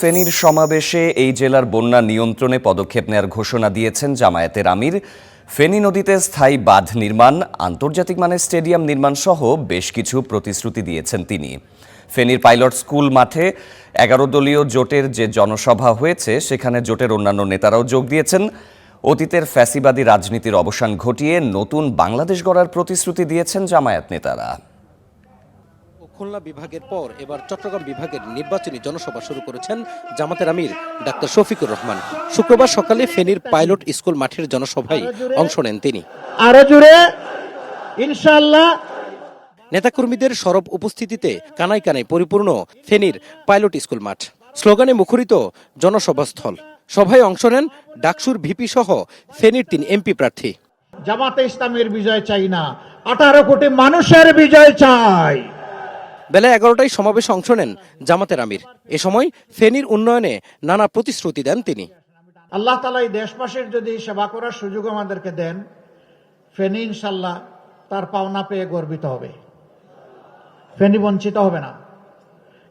ফেনীর সমাবেশে এই জেলার বন্যা নিয়ন্ত্রণে পদক্ষেপ নেয়ার ঘোষণা দিয়েছেন জামায়াতের আমির। ফেনী নদীতে স্থায়ী বাঁধ নির্মাণ, আন্তর্জাতিক মানের স্টেডিয়াম নির্মাণ সহ বেশ কিছু প্রতিশ্রুতি দিয়েছেন তিনি। ফেনীর পাইলট স্কুল মাঠে ১১ দলীয় জোটের যে জনসভা হয়েছে সেখানে জোটের অন্যান্য নেতারাও যোগ দিয়েছেন। অতীতের ফ্যাসিবাদী রাজনীতির অবসান ঘটিয়ে নতুন বাংলাদেশ গড়ার প্রতিশ্রুতি দিয়েছেন জামায়াত নেতারা। খুলনা বিভাগের পর এবার চট্টগ্রাম বিভাগের নির্বাচনী জনসভা শুরু করেছেন জামাতের আমির ডাক্তার শফিকুর রহমান। শুক্রবার সকালে ফেনীর পাইলট স্কুল মাঠের জনসভায় অংশ নেন তিনি। আরো জোরে ইনশাআল্লাহ। নেতাকর্মীদের সরব উপস্থিতিতে কানায় কানায় পরিপূর্ণ ফেনীর পাইলট স্কুল মাঠ, স্লোগানে মুখরিত জনসভাস্থল। সভায় অংশ নেন ডাকসুর ভিপি সহ ফেনীর ৩ এমপি প্রার্থী। জামাতে ইসলামের বিজয় চাই না, 18 কোটি মানুষের বিজয় চাই। বেলা 11টায় সমাবেশে অংশ নেন জামাতের আমির। এ সময় ফেনীর উন্নয়নে নানা প্রতিশ্রুতি দেন তিনি। আল্লাহ তাআলা এই দেশবাসীর যদি সেবা করার সুযোগ আমাদেরকে দেন, ফেনী ইনশাআল্লাহ তার পাওনা পেয়ে গর্বিত হবে, ফেনী বঞ্চিত হবে না।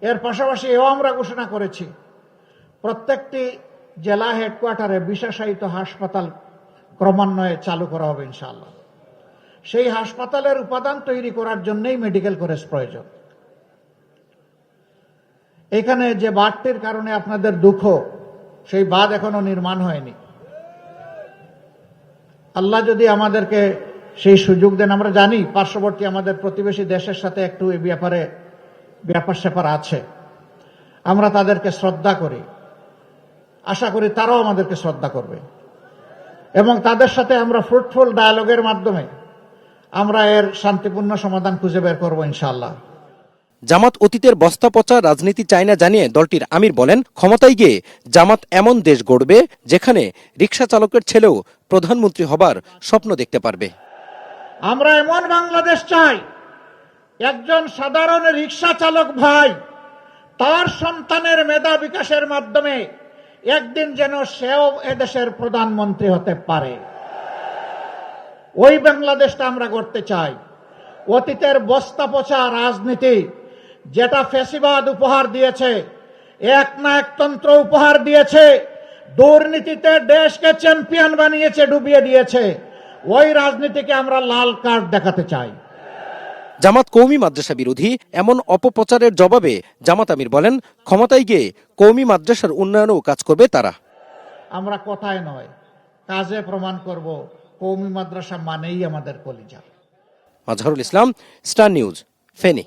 এর পাশাপাশি এও আমরা ঘোষণা করেছি, প্রত্যেকটি জেলা হেডকোয়ার্টারে বিশেষায়িত হাসপাতাল ক্রমান্বয়ে চালু করা হবে ইনশাআল্লাহ। সেই হাসপাতালের উপাদান তৈরি করার জন্যই মেডিকেল কলেজ প্রয়োজন। এখানে যে বাঁধটির কারণে আপনাদের দুঃখ, সেই বাঁধ এখনো নির্মাণ হয়নি। আল্লাহ যদি আমাদেরকে সেই সুযোগ দেন, আমরা জানি পার্শ্ববর্তী আমাদের প্রতিবেশী দেশের সাথে একটু এই ব্যাপারে ব্যাপার স্যাপার আছে, আমরা তাদেরকে শ্রদ্ধা করি, আশা করি তারাও আমাদেরকে শ্রদ্ধা করবে এবং তাদের সাথে আমরা ফ্রুটফুল ডায়ালগের মাধ্যমে আমরা এর শান্তিপূর্ণ সমাধান খুঁজে বের করবো ইনশাআল্লাহ। জামাত অতীতের বস্তা পচা রাজনীতি চায় না জানিয়ে দলটির আমির বলেন, ক্ষমতায় গিয়ে জামাত এমন দেশ গড়বে যেখানে রিকশা চালকের ছেলেও প্রধানমন্ত্রী হবার স্বপ্ন দেখতে পারবে। আমরা এমন বাংলাদেশ চাই, একজন সাধারণ রিকশা চালক ভাই তার সন্তানের মেধা বিকাশের মাধ্যমে একদিন যেন সেও এদেশের প্রধানমন্ত্রী হতে পারে। ওই বাংলাদেশটা আমরা গড়তে চাই। অতীতের বস্তা পচা রাজনীতি যেটা ফ্যাসিবাদ উপহার দিয়েছে, এক না একতন্ত্র উপহার দিয়েছে, দুর্নীতিতে দেশকে চ্যাম্পিয়ন বানিয়েছে, ডুবিয়ে দিয়েছে, ওই রাজনীতিকে আমরা লাল কার্ড দেখাতে চাই। জামাত কওমি মাদ্রাসা বিরোধী এমন অপপ্রচারের জবাবে জামাত আমির বলেন, ক্ষমতায় গিয়ে কওমি মাদ্রাসার উন্নয়নেও কাজ করবে তারা। আমরা কথায় নয়, কাজে প্রমাণ করব কওমি মাদ্রাসা মানেই আমাদের কলিজা। Mazharul Islam, star news, Feni.